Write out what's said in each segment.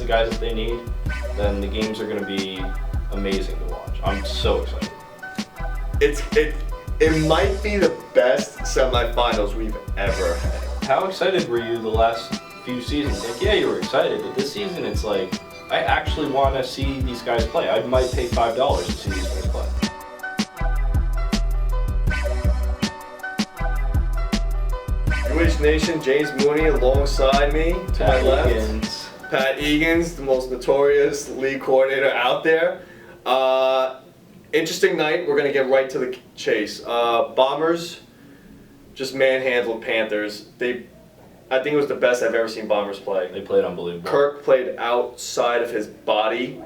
the guys that they need, then the games are going to be amazing to watch. I'm so excited. It might be the best semifinals we've ever had. How excited were you the last few seasons? Like, yeah, you were excited, but this season it's like, I actually want to see these guys play. I might pay $5 to see these guys play. Jewish Nation, James Mooney alongside me to my left. Egan's. Pat Egan's, the most notorious league coordinator out there. Interesting night. We're going to get right to the chase. Bombers just manhandled Panthers. I think it was the best I've ever seen Bombers play. They played unbelievable. Kirk played outside of his body.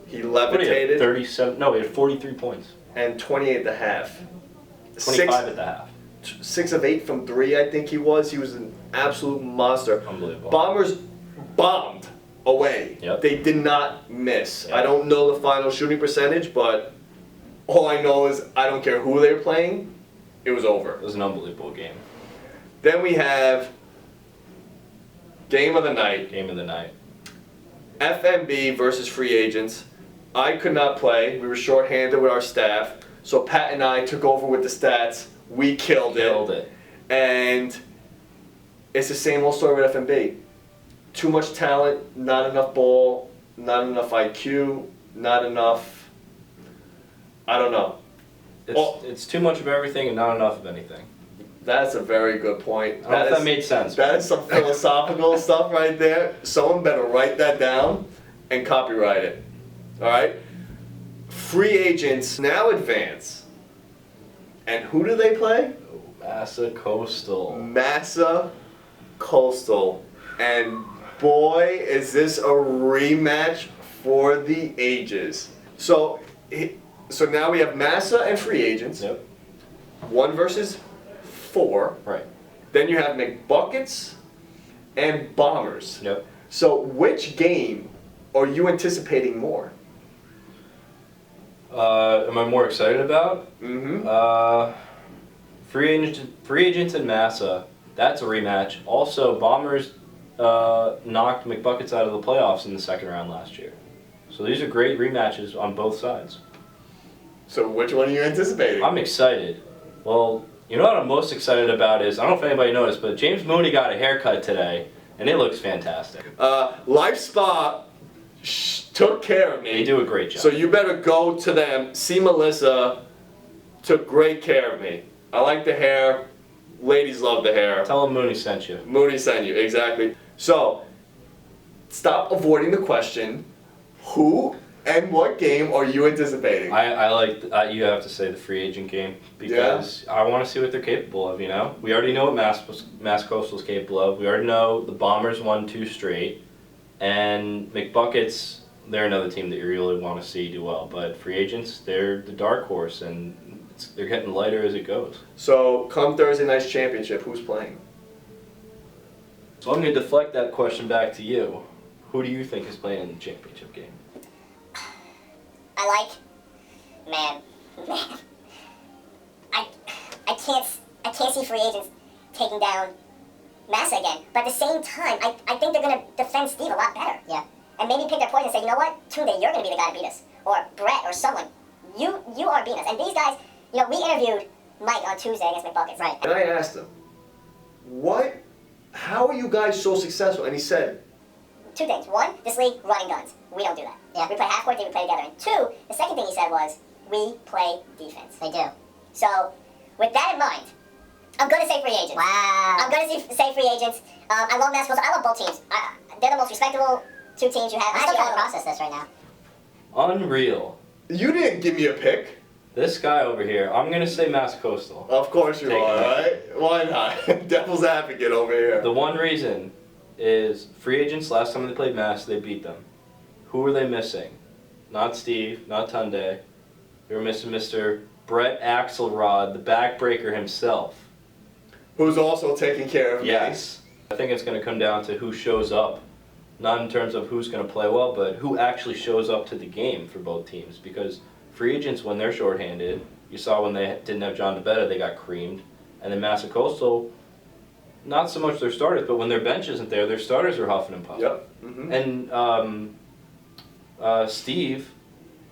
He levitated. 37. No, he had 43 points. And 28 at the half. 25 at the half. 6 of 8 from 3, I think he was. He was an absolute monster. Unbelievable. Bombers bombed away. Yep. They did not miss. Yep. I don't know the final shooting percentage, but all I know is I don't care who they were playing, it was over. It was an unbelievable game. Then we have game of the night. Game of the night. FMB versus free agents. I could not play. We were shorthanded with our staff. So Pat and I took over with the stats. We killed it. And it's the same old story with FMB. Too much talent, not enough ball, not enough IQ, not enough, I don't know. It's too much of everything and not enough of anything. That's a very good point. I don't know if that made sense. That is some philosophical stuff right there. Someone better write that down and copyright it. All right? Free agents now advance. And who do they play? Massa Coastal. Massa Coastal. And boy, is this a rematch for the ages. So now we have Massa and free agents. Yep. 1 versus 4. Right. Then you have McBuckets and Bombers. Yep. So which game are you anticipating more? Am I more excited about? Mm-hmm. Free agents and Massa. That's a rematch. Also, Bombers knocked McBuckets out of the playoffs in the second round last year. So these are great rematches on both sides. So which one are you anticipating? I'm excited. Well, you know what I'm most excited about is, I don't know if anybody noticed, but James Mooney got a haircut today, and it looks fantastic. Life Spa took care of me. They do a great job. So you better go to them. See, Melissa took great care of me. I like the hair. Ladies love the hair. Tell them Mooney sent you. Mooney sent you, exactly. So, stop avoiding the question. Who and what game are you anticipating? I like, you have to say the free agent game, because I want to see what they're capable of, you know? We already know what Mass Coastal's capable of. We already know the Bombers won 2 straight. And McBuckets, they're another team that you really want to see do well. But free agents, they're the dark horse, and they're getting lighter as it goes. So, come Thursday night's championship, who's playing? So I'm going to deflect that question back to you. Who do you think is playing in the championship game? Man, I can't see free agents taking down Massa again. But at the same time, I think they're going to defend Steve a lot better. Yeah. And maybe pick their poison and say, you know what, Tunde, you're going to be the guy to beat us. Or Brett or someone. You are beating us. And these guys, you know, we interviewed Mike on Tuesday against McBuckets. Right. And I asked him, how are you guys so successful? And he said, 2 things. 1, this league, running guns. We don't do that. Yeah. We play half court, we play together. And 2, the second thing he said was, we play defense. They do. So, with that in mind, I'm going to say free agents. Wow. I'm going to say free agents. I love Mass Coastal. I love both teams. They're the most respectable 2 teams you have. I'm still trying to process this right now. Unreal. You didn't give me a pick. This guy over here, I'm going to say Mass Coastal. Of course you are, right? Why not? Devil's advocate over here. The one reason is free agents, last time they played Mass, they beat them. Who were they missing? Not Steve, not Tunde. They were missing Mr. Brett Axelrod, the backbreaker himself. Who's also taking care of me. Yes. I think it's going to come down to who shows up. Not in terms of who's going to play well, but who actually shows up to the game for both teams. Because free agents, when they're shorthanded, you saw when they didn't have John DeBetta, they got creamed. And then Massa Coastal, not so much their starters, but when their bench isn't there, their starters are huffing and puffing. Yep. Mm-hmm. And Steve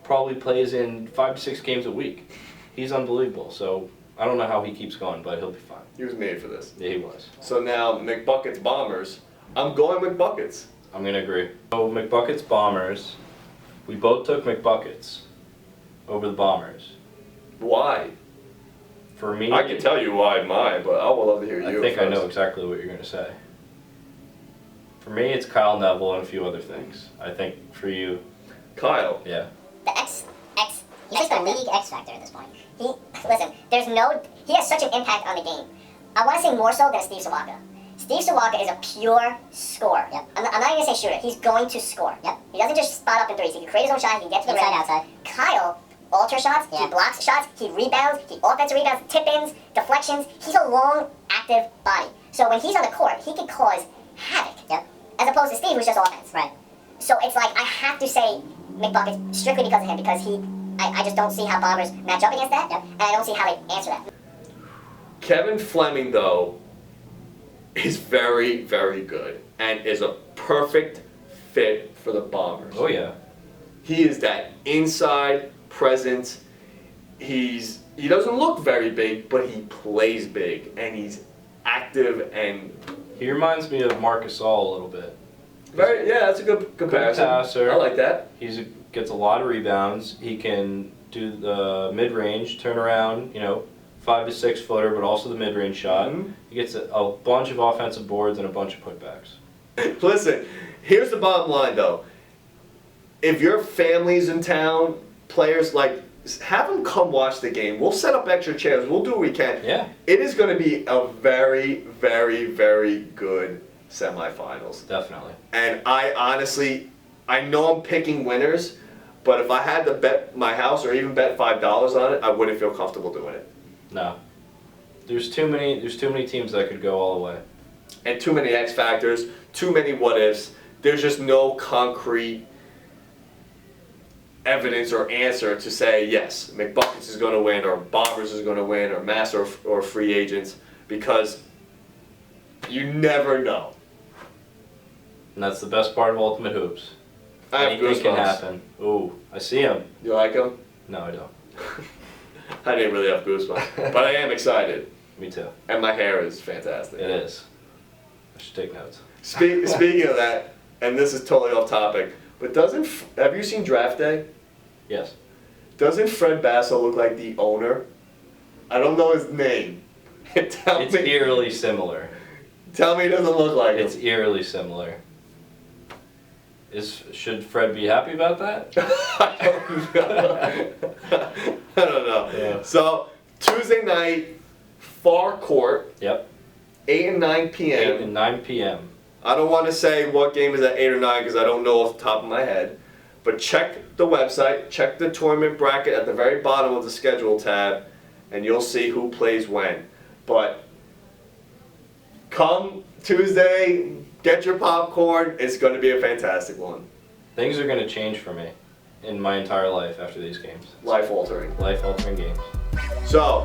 probably plays in 5 to 6 games a week. He's unbelievable. So I don't know how he keeps going, but he'll be fine. He was made for this. Yeah, he was. So now McBuckets Bombers. I'm going McBuckets. I'm gonna agree. So McBuckets Bombers. We both took McBuckets over the Bombers. Why? For me, I can tell you why mine, but I would love to hear you. I think first. I know exactly what you're gonna say. For me, it's Kyle Neville and a few other things. I think for you, Kyle. yeah. The he's like the league X factor at this point. He has such an impact on the game. I want to say more so than Steve Sawaka. Steve Sawaka is a pure scorer. Yep. I'm not even going to say shooter. He's going to score. Yep. He doesn't just spot up in threes. He can create his own shot. He can get to the rim. Outside. Kyle, alter shots. Yeah. He blocks shots. He rebounds. He offensive rebounds, tip-ins, deflections. He's a long, active body. So when he's on the court, he can cause havoc. Yep. As opposed to Steve, who's just offense. Right. So it's like I have to say McBuckets strictly because of him, because I just don't see how Bombers match up against that, and I don't see how they answer that. Kevin Fleming, though, is very, very good and is a perfect fit for the Bombers. Oh yeah. He is that inside presence. He doesn't look very big, but he plays big, and he's active and. He reminds me of Marc Gasol a little bit. Yeah, that's a good comparison. Good passer. I like that. Gets a lot of rebounds. He can do the mid-range, turn around, 5 to 6 footer, but also the mid-range shot. Mm-hmm. He gets a bunch of offensive boards and a bunch of putbacks. Listen, here's the bottom line though. If your family's in town, players have them come watch the game. We'll set up extra chairs. We'll do what we can. Yeah. It is going to be a very, very, very good semifinals. Definitely. And I know I'm picking winners, but if I had to bet my house or even bet $5 on it, I wouldn't feel comfortable doing it. No. There's too many teams that could go all the way. And too many X factors, too many what ifs. There's just no concrete evidence or answer to say yes, McBuckets is going to win, or Bombers is going to win, or Mass or free agents, because you never know. And that's the best part of Ultimate Hoops. I have Anything goosebumps. can happen. Ooh, I see him. You like him? No, I don't. I didn't really have goosebumps, but I am excited. Me too. And my hair is fantastic. It is. I should take notes. Speaking of that, and this is totally off topic, but have you seen Draft Day? Yes. Doesn't Fred Basso look like the owner? I don't know his name. It's eerily similar. Tell me he doesn't look like It's him. eerily similar. Should Fred be happy about that? I don't know. Yeah. So, Tuesday night, Far Court, Yep. 8 and 9 p.m. 8 and 9 p.m. I don't want to say what game is at 8 or 9 because I don't know off the top of my head. But check the website, check the tournament bracket at the very bottom of the schedule tab, and you'll see who plays when. But come Tuesday, get your popcorn. It's going to be a fantastic one. Things are going to change for me in my entire life after these games. Life altering. Life-altering games. So,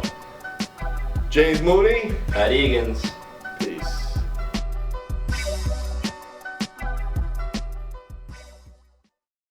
James Mooney. Pat Egan's.